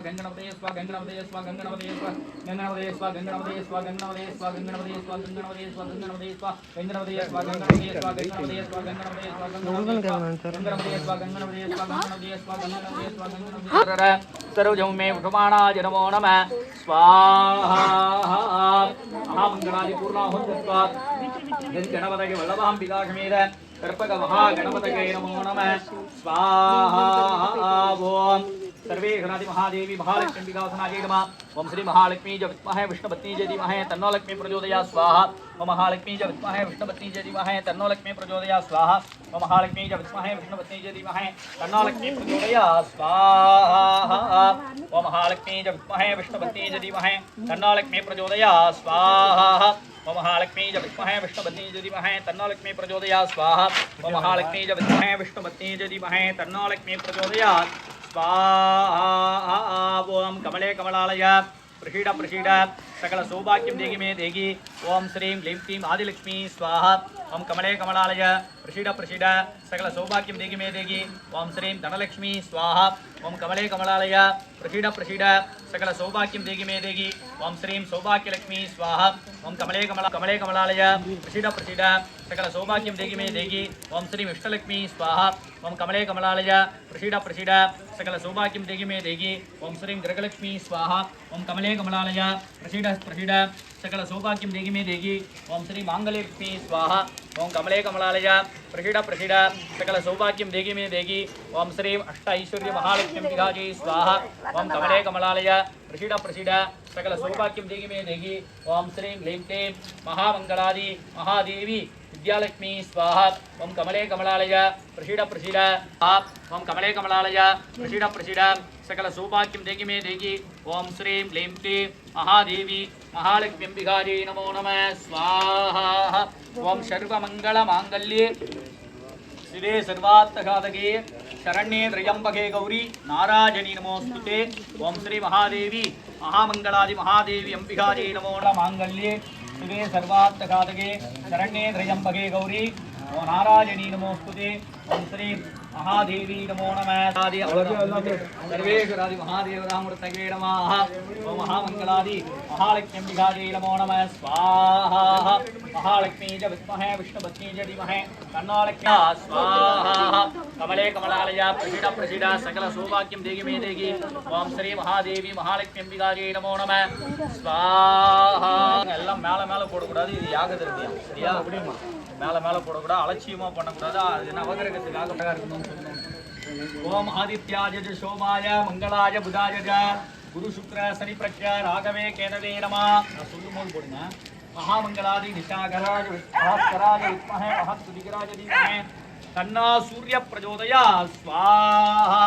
गंगणपतये स्वाहा गंगणपतये स्वाहा गंगणपतये स्वाहा गंगणपतये स्वाहा गंगणपतये स्वाहा गंगणपतये स्वाहा गंगणपतये स्वाहा गंगणपतये स्वाहा गंगणपतये स्वाहा गंगणपतये स्वाहा गंगणपतये स्वाहा गंगणपतये स्वाहा गंगणपतये स्वाहा गंगणपतये स्वाहा गंगणपतये स्वाहा गंगणपतये स्वाहा गंगणपतये स्वाहा गंगणपतये सर्वजं मे वृषमाणाय नमो नमः स्वाहा महामंगलादि पूर्णाहुत्वा गणपतये वल्लभाम्बिकासमेत कर्पक महागणपतये नमो नमः स्वाहा ओम सर्वे गणादि महादेवी महालक्ष्मी विकासनाय नमः ओम श्री महालक्ष्मी च विद्महे विष्णुपत्नी च धीमहि तन्नो लक्ष्मी प्रचोदयात् स्वाहा ओम महालक्ष्मी च विद्महे विष्णुपत्नी च धीमहि तन्नो लक्ष्मी प्रचोदयात् स्वाहा ओम महालक्ष्मी च विद्महे विष्णुपत्नी च धीमहि तन्नो लक्ष्मी प्रचोदयात् स्वाहा ओम महालक्ष्मी च विद्महे विष्णुपत्नी च धीमहि तन्नो लक्ष्मी प्रचोदयात् स्वाहा ओम महालक्ष्मी च विद्महे विष्णुपत्नी च धीमहि तन्नो लक्ष्मी प्रचोदयात् स्वाहा ओम महालक्ष्मी च विद्महे विष्णुपत्नी च धीमहि तन्नो लक्ष्मी प्रचोदयात् स्वाहा ओम कमले कमलालय प्रसीड प्रसीड सकल सौभाग्यम देगी मे देगी ओम श्रीं लीं क्लीं आदिलक्ष्मी स्वाहा ओम कमले कमलालय प्रसीड प्रसीड सकल सौभाग्यम देगी मे देगी ओम श्रीं धनलक्ष्मी स्वाहा ओम कमले कमलालय प्रसीड प्रसीड सकल सौभाग्यम देगी मे देगी ओम श्रीं सौभाग्यलक्ष्मी स्वाहा ओम कमले कमलालय प्रसीड प्रसीड सकल सौभाग्यम देगी मे देगी ओम श्रीं इष्टलक्ष्मी स्वाहा ओम कमले कमलालय प्रसीड प्रसीड सकल सौभाग्यम देगी मे देगी ओम श्रीं गृहलक्ष्मी स्वाहा ओम कमले कमलालय प्रसीड प्रसीड सकल सौभाग्यम देगी मे देगी ओम श्री मांगल्यलक्ष्मी स्वाहा ओम कमले कमलालय प्रसीड प्रसीड सकल सौभाग्यम देगी मे देगी ओम श्री अष्ट ऐश्वर्य महालक्ष्मी विघाजी स्वाहा ओम कमले कमलालय प्रसीड प्रसीड सकल सौभाग्यम देगी मे देगी ओम श्रीं लीं क्लीं महामंगलादि महादेवी विद्यालक्ष्मी स्वाहा ओम कमले कमलालय प्रसीड प्रसीड ओम कमले कमलालय प्रसीड प्रसीड सकल सौभाग्यम देगी मे देगी ओम श्रीं लीं क्लीं महादेवी महालक्ष्मी अंबिकायै नमो नमः स्वाहा ओम सर्वमंगल मांगल्ये शिवे सर्वार्थसाधके शरण्ये त्र्यंबके गौरी नारायणी नमोस्तुते ओम श्री महादेवी महामंगलादि महादेवी अंबिकायै नमो नमः मांगल्ये शिवे सर्वार्थसाधके शरण्ये त्र्यंबके गौरी ओम नारायणी नमोस्तुते ओम श्री महादेवी नमो नमः सर्वेश्वरादि महादेव रामूर्तये नमः ओम महामंगलादि महालक्ष्मी अंबिकायै नमो नमः स्वाहा महालक्ष्मी च विद्महे विष्णुपत्नी च धीमहि तन्नो लक्ष्मी स्वाहा कमले कमलालय प्रसीड प्रसीड सकल सौभाग्यम देगी मे देगी ओम श्री महादेवी महालक्ष्मी अंबिकायै नमो नमः स्वाहा எல்லாம் மேல மேல போட கூடாது இது யாக திரவியம் சரியா அப்படிமா மேல மேல போட கூடாது அலட்சியமா பண்ண கூடாது அது நவகிரகத்துக்காக இருக்கணும் ओम आदित्याय च शोभाय मंगलाय बुधाय च गुरु शुक्र शनि प्रज्ञा राघवे केतवे नमः சொல்லும்போது போடுங்க महामंगलादि निशाकराय भास्कराय विद्महे महत्सुदिगराय धीमहि तन्नो सूर्य प्रचोदयात् स्वाहा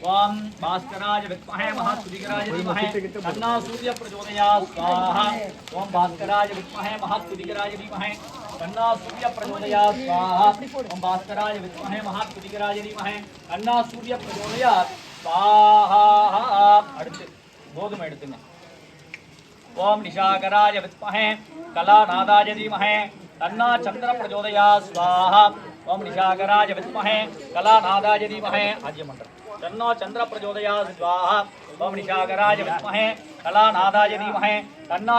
ओम भास्कराय विद्महे महत्सुदिगराय धीमहि तन्नो सूर्य प्रचोदयात् स्वाहा ओम भास्कराय विद्महे महत्सुदिगराय धीमहि तन्नो सूर्य प्रचोदयात् स्वाहा ओम भास्कराय विद्महे महत्सुदिगराय धीमहि तन्नो सूर्य प्रचोदयात् स्वाहा அடுத்து கோதுமை எடுத்துங்க ओम निशाकराय विद्महे कलानादाय धीमहि तन्नो चंद्र प्रचोदयात् स्वाहा ओम निशाकराय विद्महे कलानादाय धीमहि आद्य मंत्र तन्नो चंद्र प्रचोदयात् स्वाहा ओम निशाकराय विद्महे कलानादाय धीमहि तन्नो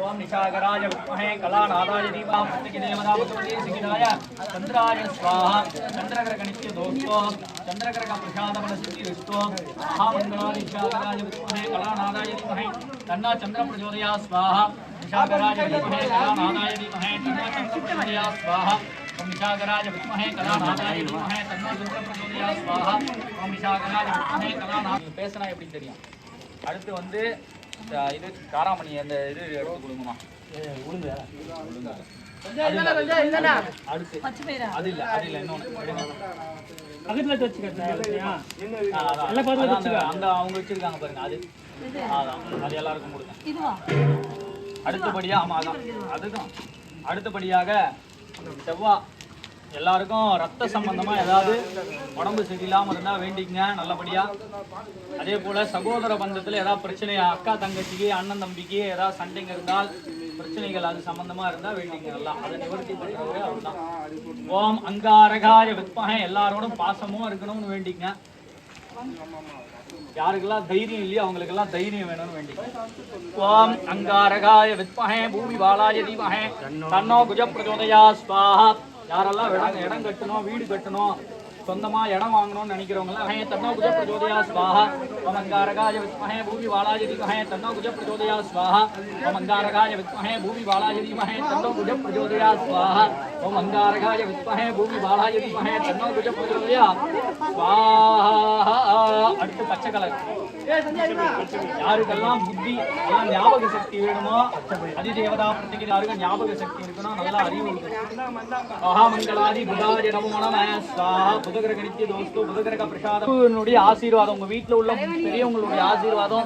ओम निशाकराय विद्महे कलानादाय धीमहि देवता भगवती सिद्धाय चंद्राय स्वाहा चंद्रग्रह नित्य दोषो चंद्रग्रह प्रसाद बल सिद्धि रिष्टो महामंगलादि निशाकराय विद्महे कलानादाय धीमहि तन्नो चंद्र प्रचोदयात् स्वाहा निशाकराय विद्महे कलानादाय धीमहि तन्नो चंद्र प्रचोदयात् स्वाहा ओम निशाकराय विद्महे कलानादाय धीमहि तन्नो चंद्र प्रचोदयात् स्वाहा ओम निशाकराय विद्महे कलानादाय பேசனா எப்படி தெரியும் அடுத்து வந்து இது காராமணி அந்த இது எடுத்து கொடுங்கம்மா உளுந்து அது இல்ல இன்னொன்று பக்கத்துல வச்சுக்கட்டா அந்த அவங்க வச்சிருக்காங்க பாருங்க அது அது எல்லாருக்கும் கொடுங்க அடுத்தபடியா ஆமா அதுதான் அடுத்தபடியாக செவ்வாய் எல்லாருக்கும் ரத்த சம்பந்தமா ஏதாவது உடம்பு சரியில்லாம இருந்தா வேண்டிக்கங்க நல்லபடியா அதே போல சகோதர பந்தத்துல ஏதாவது பிரச்சனை அக்கா தங்கச்சிக்கு அண்ணன் தம்பிக்கு ஏதாவது சண்டைங்க இருந்தால் பிரச்சனைகள் அது சம்பந்தமா இருந்தா வேண்டிங்க எல்லாம் அதை நிவர்த்தி பண்றவரே அவர்தான் ஓம் அங்காரகாய வித்மஹே எல்லாரோடும் பாசமும் இருக்கணும்னு வேண்டிக்கங்க யாருக்கெல்லாம் தைரியம் இல்லையோ அவங்களுக்கெல்லாம் தைரியம் வேணும்னு வேண்டி ஓம் அங்காரகாய வித்மஹே பூமி பாலாய தீமஹே தன்னோ குஜ பிரச்சோதயாத் ஸ்வாஹா. யாரெல்லாம் இடம் கட்டணும், வீடு கட்டணும், சொந்தமா இடம் வாங்கணும்னு நினைக்கிறவங்க ஹே தன்னோ குஜ பிரச்சோதயாத் ஸ்வாஹா. ஓம் அங்காரகாய வித்மஹே பூமி பாலாய தீமஹே தன்னோ குஜ பிரச்சோதயாத் ஸ்வாஹா. ஓம் அங்காரகாய வித்மஹே பூமி பாலாய தீமஹே தன்னோ குஜ பிரச்சோதயாத் ஸ்வாஹா. ஓம் அங்காரகாய வித்மஹே பூமி பாலாய தீமஹே தன்னோ குஜ பிரச்சோதயாத் ஸ்வாஹா. அடுத்து பச்சை கலர். யாருக்கெல்லாம் புத்தி எல்லாம் ஞாபக சக்தி வேணுமோ, அதிதேவதா பிரதிக்கு யாருக்கு ஞாபக சக்தி இருக்கணும், நல்லா அறிவு இருக்கணும். மகாமங்களாதி புதாய நமோ நம ஸ்வாஹா. புதகிரக நித்திய தோஸ்து புதகிரக பிரசாதனுடைய ஆசீர்வாதம், உங்க வீட்டுல உள்ள பெரியவங்களுடைய ஆசீர்வாதம்,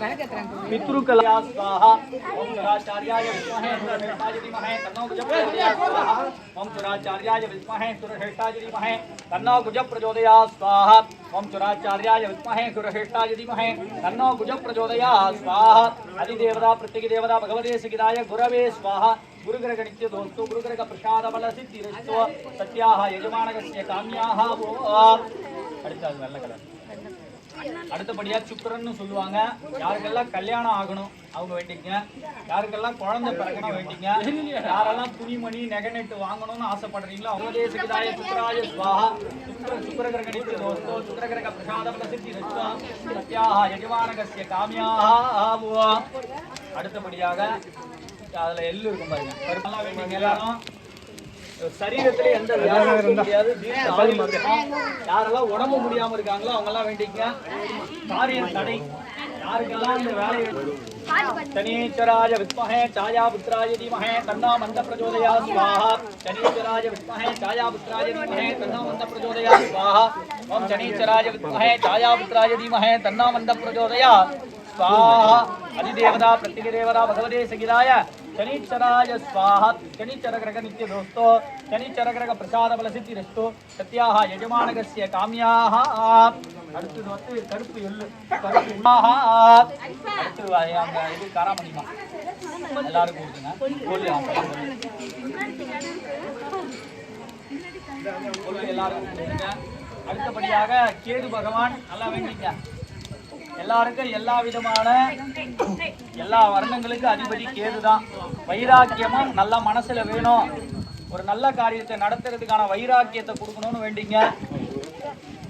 பித்ருக்கலா ஸ்வாஹா. ஓம் சுராச்சாரியாய வித்மஹே சுரஹேஷ்டாய தீமஹே தன்னோ குஜ பிரச்சோதயாத் ஸ்வாஹா. ஓம் சுராச்சாரியாய வித்மஹே சுரஹேஷ்டாய தீமஹே தன்னோ குஜ பிரச்சோதயாத் ஸ்வாஹா. ஓம் சுராச்சாரியாய வித்மஹே சுரஹேஷ்டாய தீமஹே தன்னோ குஜ பிரச்சோதயாத் ஸ்வாஹா. அதிதேவதா பிரத்யேக தேவதா பகவதே சிகிதாய குரவே ஸ்வாஹா. குருகிரக நித்திய தோஸ்து குருகிரக பிரசாத பல சித்திரஸ்து சத்யாக யஜமானகஸ்ய காமியாக வோ. அடுத்தது வெள்ளை கலர். அடுத்தபடியா சுக்கிரன்னு சொல்லுவாங்க. யாருக்கெல்லாம் கல்யாணம் ஆகணும் அவங்க வேண்டிங்க, யாருக்கெல்லாம் குழந்தை பிறக்கணும் வேண்டிங்க, யாரெல்லாம் துணிமணி நெகநெட்டு வாங்கணும்னு ஆசைப்படுறீங்களோ அவங்களே சிகிதாய சுக்கிராய ஸ்வாஹா. சுக்கிரகிரக நித்திய தோஸ்து சுக்கிரகிரக பிரசாத பல சித்திரஸ்து சத்யாக யஜமானகஸ்ய காமியாக வோ. அடுத்தபடியாக அதுல எள்ளு இருக்கும் பாருங்க, கருப்பெல்லாம் வேண்டிங்க. எல்லாரும் சரீரத்துல எந்த வியாதி முடியாது, யாரெல்லாம் உடம்பு முடியாம இருக்காங்களோ அவங்க எல்லாம் வேண்டிங்க. காரியம் தடை, யாருக்கெல்லாம் இந்த வேலையை சனீச்சராய வித்மஹே சாயா புத்ராய தீமஹே தன்னோ மந்த பிரச்சோதயாத் ஸ்வாஹா. சனீச்சராய வித்மஹே சாயா புத்ராய தீமஹே தன்னோ மந்த பிரச்சோதயாத் ஸ்வாஹா. ஓம் சனீச்சராய வித்மஹே சாயா புத்ராய தீமஹே தன்னோ மந்த பிரச்சோதயாத் स्वाहा. अधिदेवता प्रत्येक देवता भगवते सगिदाय शनिचराय स्वाहा. शनिचर ग्रह नित्य दोस्तो शनिचर ग्रह प्रसाद बल सिद्धि रस्तो सत्याः यजमानकस्य काम्याः. அடுத்து வந்து கருப்பு எள்ளு, கருப்பு அடுத்து இது காராமணிமா எல்லாரும் கொடுத்துங்க. எல்லாரும் கொடுத்துங்க. அடுத்தபடியாக கேது பகவான் நல்லா வேண்டிங்க. எல்லாருக்கும் எல்லா விதமான எல்லா வர்ணங்களுக்கு அதிபதி கேதுதான். வைராக்கியமும் நல்ல மனசுல வேணும், ஒரு நல்ல காரியத்தை நடத்துறதுக்கான வைராக்கியத்தை கொடுக்கணும்னு வேண்டிங்க.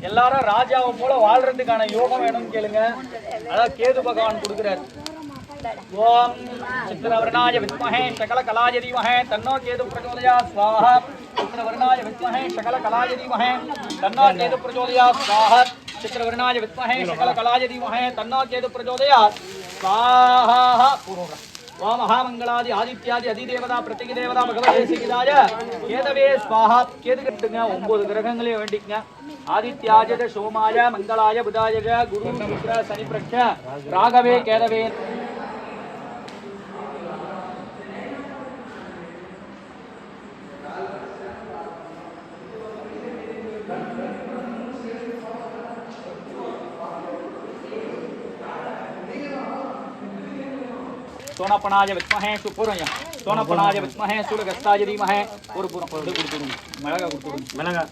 எல்லாரும் ராஜாவை போல வாழ்றதுக்கான யோகம் வேணும்னு கேளுங்க, அதான் கேது பகவான் கொடுக்கிறார். ஓம் சித்திரவர்ணாய வித்மஹே சகல கலாய தீமஹே தன்னோ கேது பிரச்சோதயாத் ஸ்வாஹா. சித்திரவர்ணாய வித்மஹே சகல கலாய தீமஹே தன்னோ கேது பிரச்சோதயாத் ஸ்வாஹா. चित्रवर्णाय विद्महे सकलकलाय धीमहि तन्नो केतु प्रचोदयात् स्वाहा. ओम महामंगलादि आदित्यादि अधिदेवता प्रत्येक देवता भगवते सिगिदाय केतवे स्वाहा. केतु கட்டுங்க. 9 கிரகங்களே வேண்டிங்க. ஆதித்யாய சோமாய மங்களாய புதாய குரு சுக்கிர சனி பிரக்ஷ ராகவே கேதவே. सोनापनाय विद्महे सुपूर्णय सोनापनाय विद्महे सूर्यगस्ताय धीमहि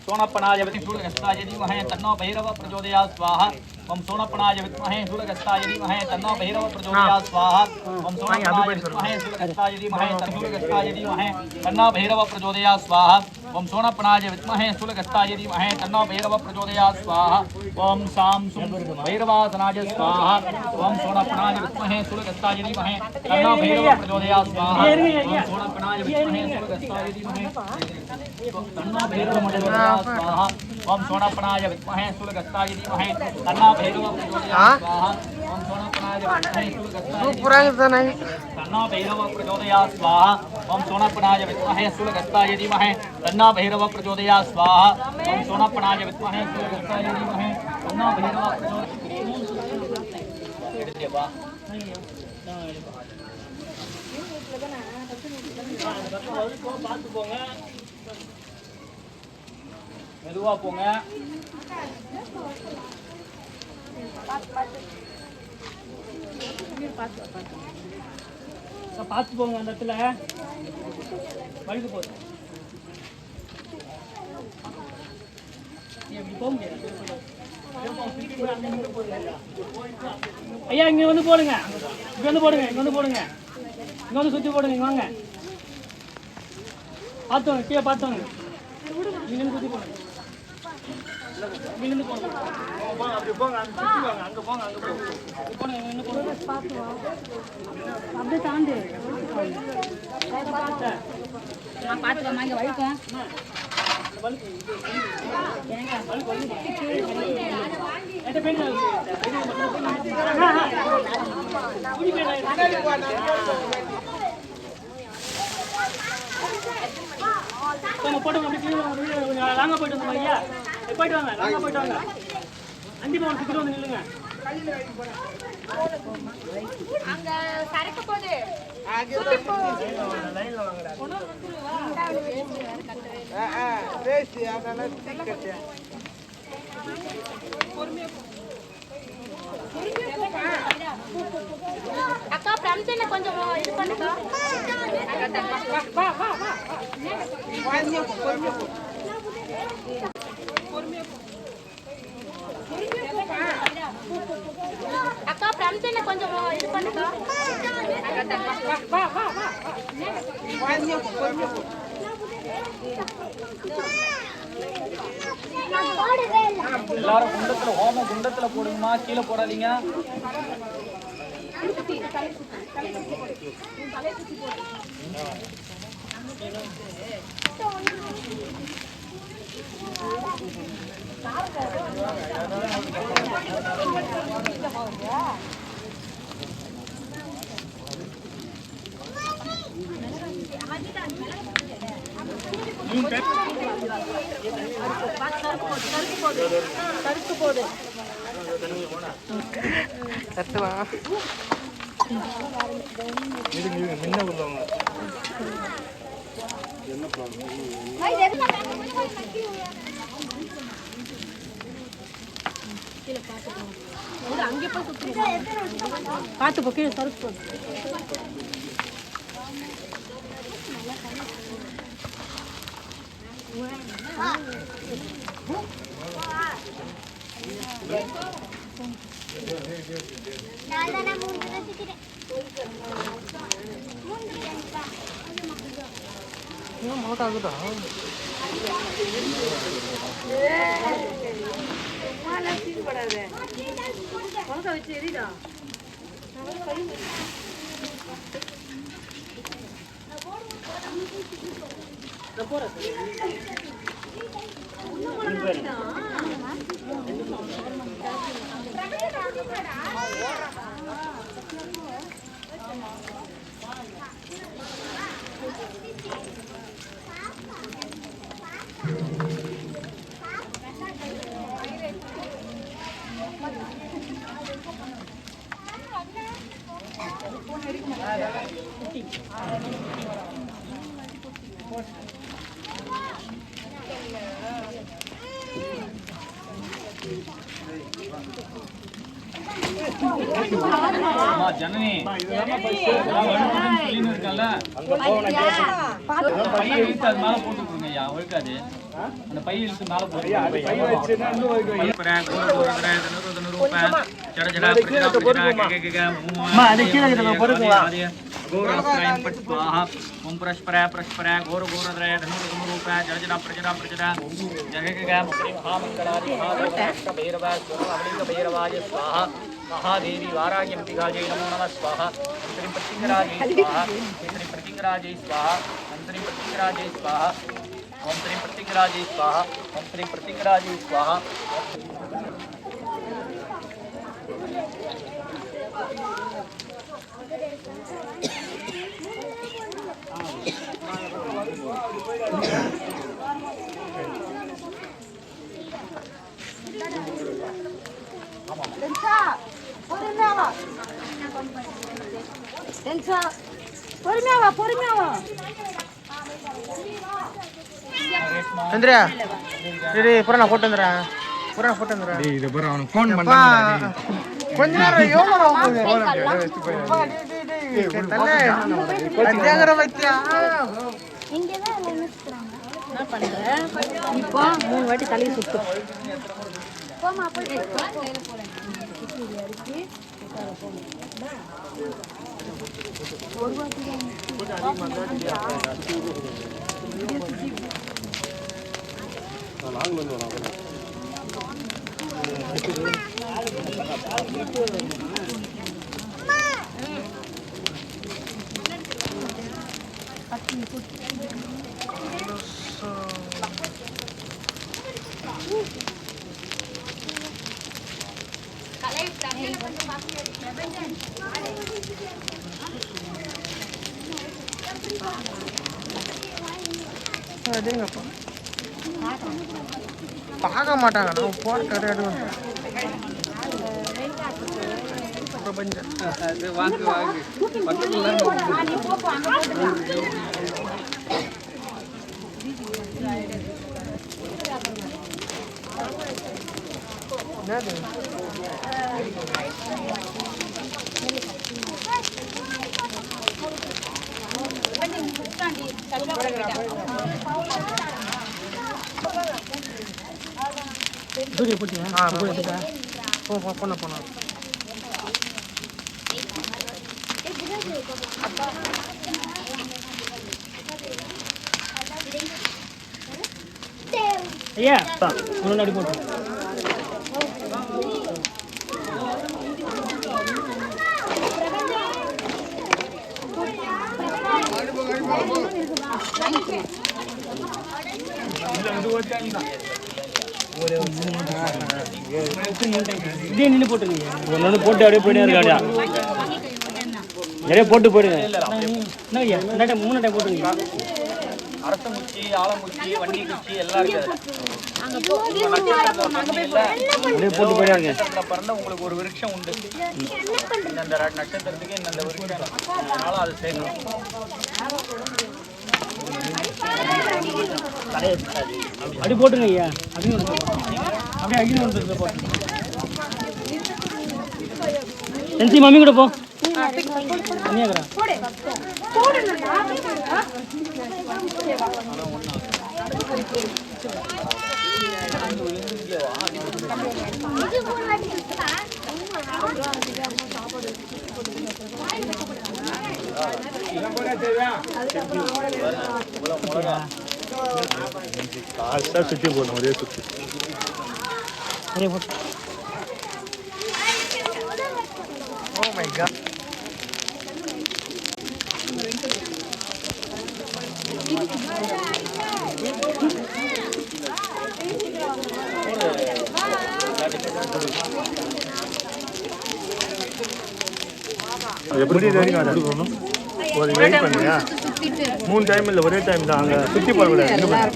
सोनापनाय विद्महे सूर्यगस्ताय धीमहि तन्नो भैरव प्रचोदयात् स्वाहा. ओम सोनापनाय विद्महे सूर्यगस्ताय धीमहि तन्नो भैरव प्रचोदयात् स्वाहा. ओम सोनापनाय विद्महे सूर्यगस्ताय धीमहि तन्नो सूर्यगस्ताय धीमहि तन्नो भैरव प्रचोदयात् स्वाहा. ओम सोनापनाय विद्महे सूर्यगस्ताय धीमहि तन्नो भैरव प्रचोदयात् स्वाहा. ओम साम सुम भैरवासनाय स्वाहा. ओम सोनापनाय विद्महे सूर्यगस्ताय धीमहि तन्नो भैरव प्रचोदयात् स्वाहा. ओम सोनापनाय विद्महे सूर्यगस्ताय धीमहि तन्नो भैरव प्रचोदयात् स्वाहा. ओम सोनापनाय विद्महे सूर्यगस्ताय धीमहि तन्नो भैरव प्रचोदयात् स्वाहा. ओम सोनापनाय विद्महे सूर्यगस्ताय तन्नो भैरव प्रचोदयात् स्वाहा. ओम सोनापनाय विद्महे सूर्यगस्ताय धीमहि तन्नो भैरव प्रचोदयात् स्वाहा. ओम सोनापनाय विद्महे सूर्यगस्ताय धीमहि तन्नो भैरव பார்த்து போங்க, மெதுவா போங்க. பார்த்து போங்க, அந்த இடத்துல வழுக்கு போகுது. எப்படி போக முடியாது. ஐயா இங்க வந்து போடுங்க, இங்க வந்து போடுங்க, இங்க வந்து போடுங்க, இங்க வந்து சுத்தி போடுங்க. இங்க வாங்க, பார்த்தோங்க கீழே பார்த்தோங்க, இங்க சுத்தி போடுங்க, இங்க இருந்து போடுங்க. அப்படி போங்க, அங்க சுத்தி வாங்க, அங்க போங்க, அங்க போங்க, போடுங்க, இங்க இருந்து போடுங்க. அப்படியே தாண்டி நான் பார்த்துக்கோமா இங்கே வலிக்கும் போட்டுங்க. அப்படி லாங்கா போயிட்டு வந்தோம் ஐயா, போயிட்டு வாங்க, லாங்கா போயிட்டு வாங்க. கண்டிப்பா ஒரு சுத்திட்டு வந்து நில்லுங்க. அங்க சரக்கு போடு அக்கா பிரம்சனை கொஞ்சம் இது பண்ணுங்க. அக்கா பிரம்சனை கொஞ்சம் இது பண்ணுங்க. எல்லாரும் குண்டத்துல ஹோம குண்டத்துல போடுங்கம்மா, கீழே போடாதீங்க. சறுக்கு போடு அங்கே போய் சுற்றி பார்த்து போக்கே சறுக்கு போடு. வச்சு எரியுதா ஜனனி இருக்கல பைய இழுத்து அது மேல போட்டுருங்க ஐயா, ஒழுக்காது. அந்த பைய இழுத்து மேல ओम परस्पर परस्पर घोर घोरद्रय धनुरूप जलजला प्रजरा प्रजरा जगह मुक्ति महामंगलादि भैरव भैरवाय स्वाहा महादेवी वाराग्य अंबिकाजय नमो नमः स्वाहा अंतरिम प्रतिंगराजय स्वाहा अंतरिम प्रतिंगराजय स्वाहा अंतरिम प्रतिंगराजय स्वाहा अंतरिम प्रतिंगराजय स्वाहा अंतरिम प्रतिंगराजय स्वाहा பொறுமையாவா சந்திரா சரி புறா போட்டு வந்துடுறேன் போட்டு வந்துடுறேன் இது பாரு அவனுக்கு ஃபோன் பண்ணானே கொஞ்ச நேரம் யோகா என்ன பண்ற இப்போ 3 வாட்டி தலையை சுத்தும் போமா போய் பார்க்க மாட்டாங்க நான் போற கடை பிரபஞ்சம் போன ஐயா முன்னாடி போட்டு இதே நின்று போட்டுருங்க ஒன்று போட்டு அப்படியே போயிட்டே இருக்காடியா நிறைய போட்டு போயிடுங்க என்ன மூணு டைம் போட்டுருங்க அரச முச்சி ஆலமுச்சி வண்டி குச்சி எல்லாம் இருக்குது போட்டு போயிடாங்க பிறந்த உங்களுக்கு ஒரு விருட்சம் உண்டு இந்த நட்சத்திரத்துக்கு இந்த விருட்சம் அதனால அது சேர்க்கணும் அப்படி போட்டுருங்க ஐயா அப்படியே அப்படியே அகில வந்து போட்டு சென்சி மம்மி கூட போ கன்னியாகுரா சுத்தி போடணும் ஒரே சுத்தி Oh my god. எப்படி போகணும் ஒரு வெயிட் பண்ணியா 3 டைம் இல்லை ஒரே டைம் தான் அங்கே சுற்றி போடக்கூடாது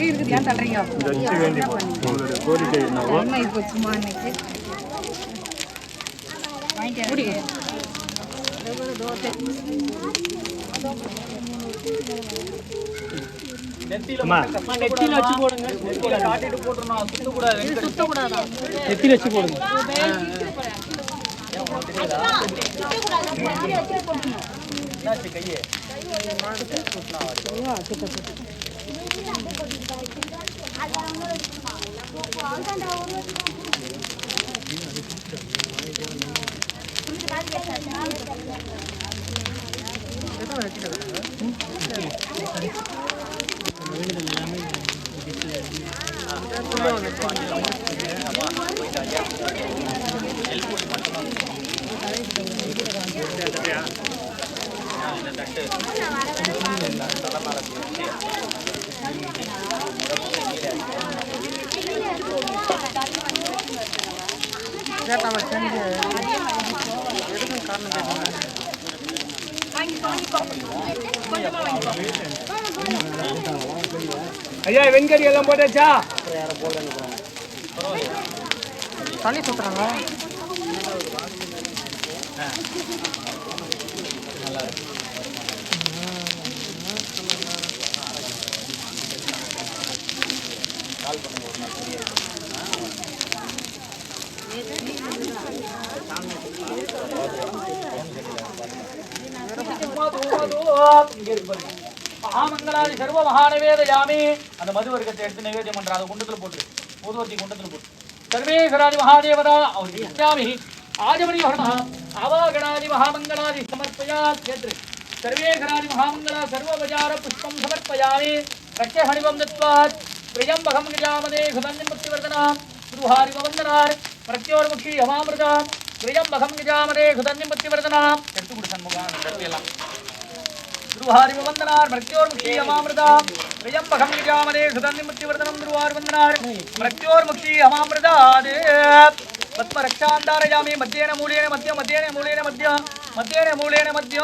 இந்த சுற்றி வேண்டி உங்களுடைய கோரிக்கை என்னவோ நெத்தியில வச்சு போடுங்க காட்டிட்டு போட்டுருணும் சுத்தக்கூடாது நெத்தியில வச்சு போடுங்க என்னாச்சு கையே ஐயா வெண்கறி எல்லாம் போட்டாச்சா தண்ணி சுத்துறாங்க மகாமங்களாதி சர்வ மகாநிவேதயாமி அந்த மது வர்க்கத்தை எடுத்து நைவேத்தியம் பண்ற அதை குண்டத்துல போட்டு ஊதுவத்தி குண்டத்துல போட்டு सर्वेश्वरादि महादेवता और्यामि आजमनी हरमः आवागणादि महामंगलादि समर्पयामि यत्र सर्वेश्वरादि महामंगला सर्वोपचार पुष्पं समर्पयामि रक्षहणिवं दत्त्वा त्र्यंबकं गजामदे घृतन्यं प्रतिवर्धनां गुरुहारि वन्दनार् मृत्योर्मुखी हवामृता त्र्यंबकं गजामदे घृतन्यं प्रतिवर्धनां எடுத்து சண்முகான் தட்டியலாம் गुरुहारि वन्दनार् मृत्योर्मुखी हवामृता त्र्यंबकं गजामदे घृतन्यं प्रतिवर्धनं गुरुहारि वन्दनार् मृत्योर्मुखी हवामृताद् पद्मरक्षान्दारयामि मध्येन मूलेन मध्य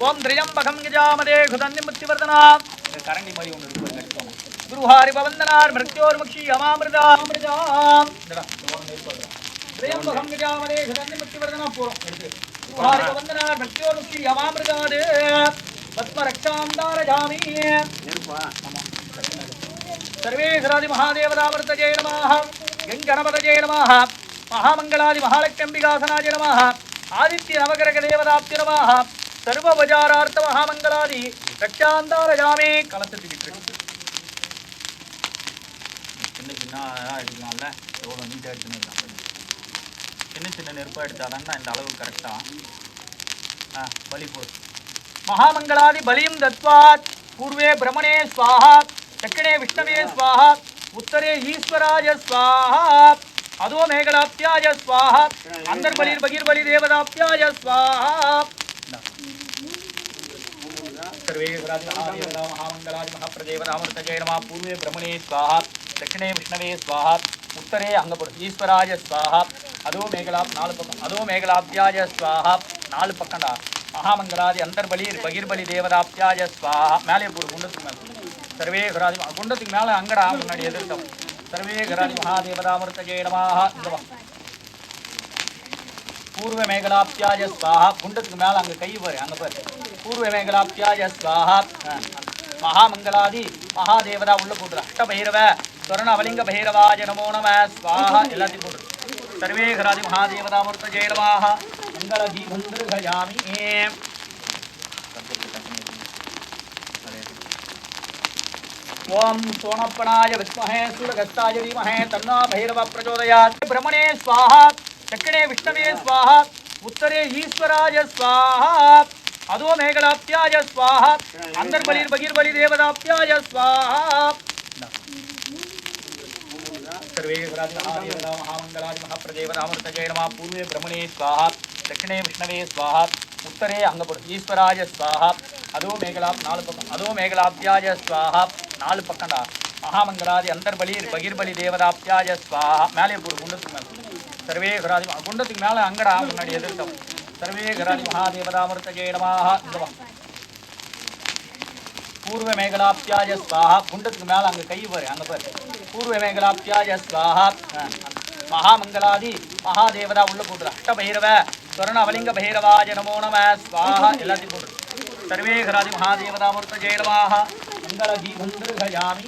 ओम त्र्यंबकं गजामदे घृतन्यं प्रतिवर्धनां करंडी मरी ஒன்னு இருக்கு எடுத்துக்கோங்க गुरुहारि वन्दनार् मृत्योर्मुखी हवामृतां त्र्यंबकं गजामदे घृतन्यं प्रतिवर्धनां पूर्वं எடுத்து गुरुहारि वन्दनार् मृत्योर्मुखी हवामृताद् पद्मरक्षान्दारयामि सर्वेश्वरादि महादेवतामूर्तये नमः गणपतये नमः महामंगलादि महालक्ष्म्बिकासनाय नमः आदित्य नवग्रह देवताभ्यो नमः सर्वोपचारार्थ महामंगलादि रक्षान्दारयामि कलशति विक्री சின்ன சின்ன எடுக்கலாம்ல எவ்வளோ நீட்டாக எடுத்துன்னு இருக்கலாம் சின்ன சின்ன நெருப்பாக எடுத்தாதான் இந்த அளவு கரெக்டாக பலி போடு महामंगलादि बलिं दत्त्वा पूर्वे ब्रह्मणे स्वाहा दक्षिणे विष्णवे स्वाहा उत्तरे ईश्वराय स्वाहा अधो मेघलाप्याय स्वाहा अंतर्बलिर्बहिर्बलि देवताप्याय स्वाहा सर्वेश्वरादि महामंगलादि महाप्रदेवतामूर्तये नमः पूर्वे ब्रह्मणे स्वाहा दक्षिणे विष्णवे स्वाहा उत्तरे ईश्वराय स्वाहा अधो मेघलाप्याय स्वाहा नालु पक्कंडा महामंगलादि अंतर्बलि बहिर्बलि देवताप्याय स्वाहा மேலே போடு குண்டத்துக்கு மேலே सर्वेश्वरादि குண்டத்துக்கு மேலே அங்கடா முன்னாடி எதிர்த்தோம் सर्वेश्वरादि महादेवतामूर्तये नमः पूर्व मेघलाप्याय स्वाहा குண்டத்துக்கு மேலே அங்க கை பாரு அங்க பாரு पूर्व मेघलाप्याय स्वाहा महामंगलादि महादेवता உள்ள போடு अष्टभैरव स्वर्ण अवलिंग भैरवाय नमो नमः स्वाहा எல்லாத்தையும் போடு सर्वेश्वरादि महादेवतामूर्तये नमः मंगल दीपंद्रयामि ओम सोणप्पणाय विद्महे सूर्यगस्ताय धीमहि तन्नो भैरवः प्रचोदयात् ब्रह्मणे स्वाहा दक्षिणे विष्णवे स्वाहा उत्तरे ईश्वराय स्वाहा अधो मेघलाप्याय स्वाहा अंतर्बलिर्बहिर्बलि देवताप्याय स्वाहा सर्वेश्वरादि महामंगलादि महाप्रदेवतामूर्तये नमः पूर्वे ब्रह्मणे स्वाहा दक्षिणे विष्णवे स्वाहा उत्तरे ईश्वराय स्वाहा अधो मेघलाप्याय स्वाहा नालु पक्कंडा महामंगलादि अंतर्बलिर्बहिर्बलि देवताप्याय स्वाहा மேலே போடு குண்டத்துக்கு மேலே सर्वेश्वरादि குண்டத்துக்கு மேலே அங்கடா முன்னாடி எதிர்த்தோம் सर्वेश्वरादि महादेवतामूर्तये नमः पूर्व मेघलाप्याय स्वाहा குண்டத்துக்கு மேலே அங்க கை பாரு அங்க பாரு पूर्व मेघलाप्याय स्वाहा महामंगलादि महादेवता உள்ள போடு अष्टभैरव स्वर्ण अवलिंग भैरवाय नमो नमः स्वाहा எல்லாத்தையும் போடு सर्वेश्वरादि महादेवतामूर्तये नमः मंगल दीपंद्रयामि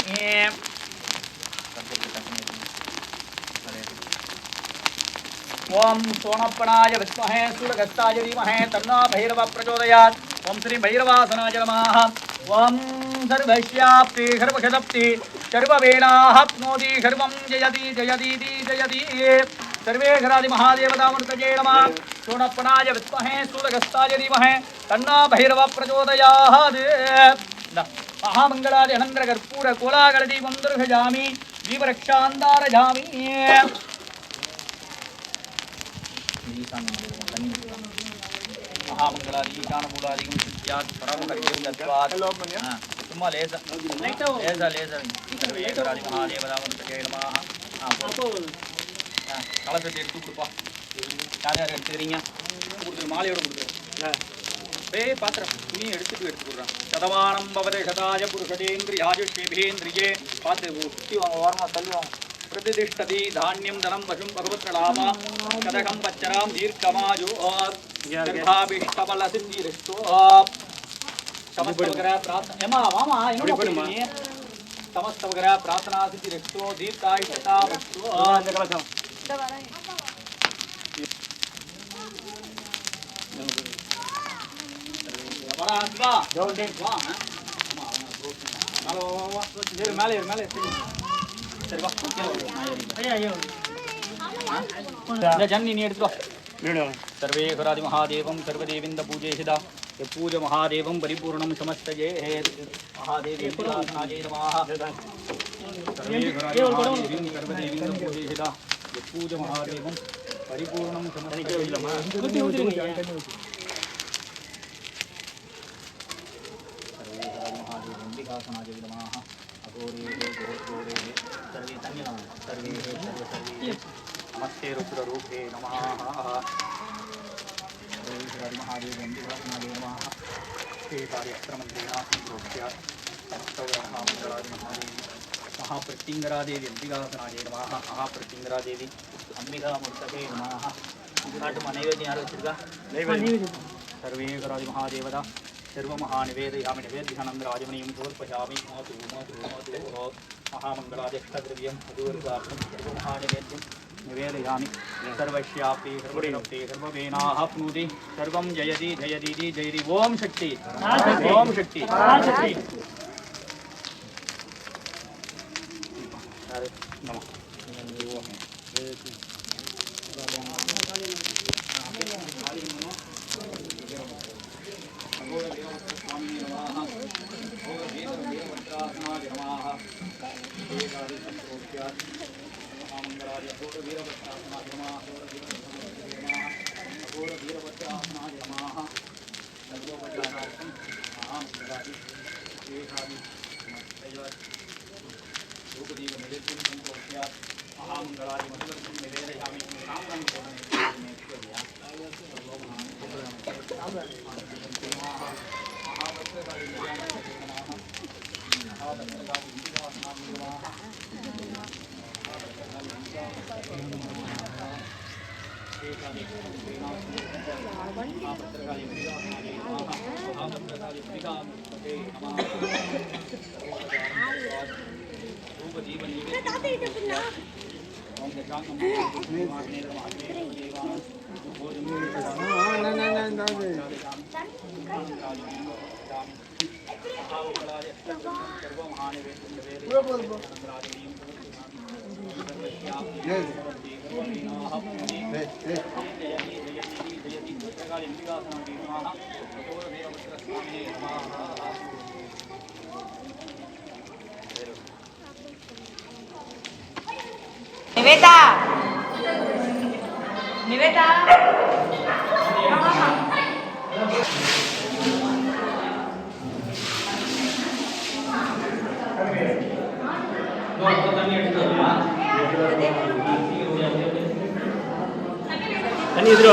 ओम सोणप्पणाय विद्महे सूर्यगस्ताय धीमहि तन्नो भैरवः प्रचोदयात् ओम श्री भैरवासनाय नमः ओम सर्वस्याप्ति सर्वशक्ति सर्ववेलाप्नोति सर्वं जयति जयतीति जयति सर्वेश्वरादि महादेवतामूर्तये नमः सोणप्पणाय विद्महे सूर्यगस्ताय धीमहि तन्नो भैरवः प्रचोदयात् महामंगलादि अनंतर कर्पूर कोलागल दीपं दर्शयामि दीपरक्षान्दारयामि महामंगलादि ईशानमूलादिकं सिद्ध्यात् परमहरिं दत्त्वात् சும்மா லேசா सर्वेश्वरादि महादेवतामूर्तये नमः கலசத்தை எடுத்து கொடுப்பா யார் யார் எடுத்துக்கிறீங்க கொடுத்துரு மாலையோட கொடுத்துரு பாத்திரம் துணி எடுத்து கொடுறான் சதமானம் பவதே சதாய புருஷதேந்திரியாஜுஷேபேந்திரியே பார்த்து சுற்றி வாங்க ஓரமாக தள்ளுவாங்க प्रतिष्ठति धान्यं धनं पशुं भगवत्प्रणामा कदकं पच्चरां दीर्घमाजो गर्भाभिष्टबलसिद्धिरस्तो समस्तवग्रह प्रार्थना एमा मामा इन्नु पडिनी समस्तवग्रह प्रार्थना सिद्धिरस्तो दीर्घायुष्यता वस्तु அந்த கலசம் இந்த வரேன் வரா வா ஜோல்டே வா ஹலோ மேலே சரி வா ஐயா ஐயா இந்த ஜன்னி நீ எடுத்துக்கோ. सर्वेश्वरादि महादेवं सर्वदेविंद पूजेहिदा पूज महादेवं परिपूर्णं समस्तये महादेवी विलासनाय नमः सर्वेश्वरादि महादेवं सर्वदेविंद पूजेहिदा पूज महादेवं परिपूर्णं समस्तये महादेवं विलासनाय नमः अघोरे घोरे सर्वे तन्यं सर्वे नमस्ते रुद्ररूपे नमः महादेवं विघ्नाय नमः ते कार्यक्रमन्त्रिणा संप्रोक्ष्य समस्तमङ्गलाय महादेवी महाप्रत्यङ्गरादेवी अंबिकासनाय नमः महाप्रत्यङ्गरादेवी अंबिकामूर्तये नमः काटुमा नैवेद्यं यारु वच्चिरुक्का नैवेद्यं सर्वेश्वरादि महादेवता सर्वमहानिवेदयामि निवेद्यानन्दराजमणीं समर्पयामि मातु महामङ्गलाध्यक्षद्रव्यं मधुर्गार्थं सर्वमहानिवेद्यं निवेदयामि सर्वस्यापि सर्वोपि सर्ववेनाप्नोति सर्वं जयति जयति जयति ओम शक्ति ओम शक्ति नमः निवेदा निवेदा தண்ணி எதிரோ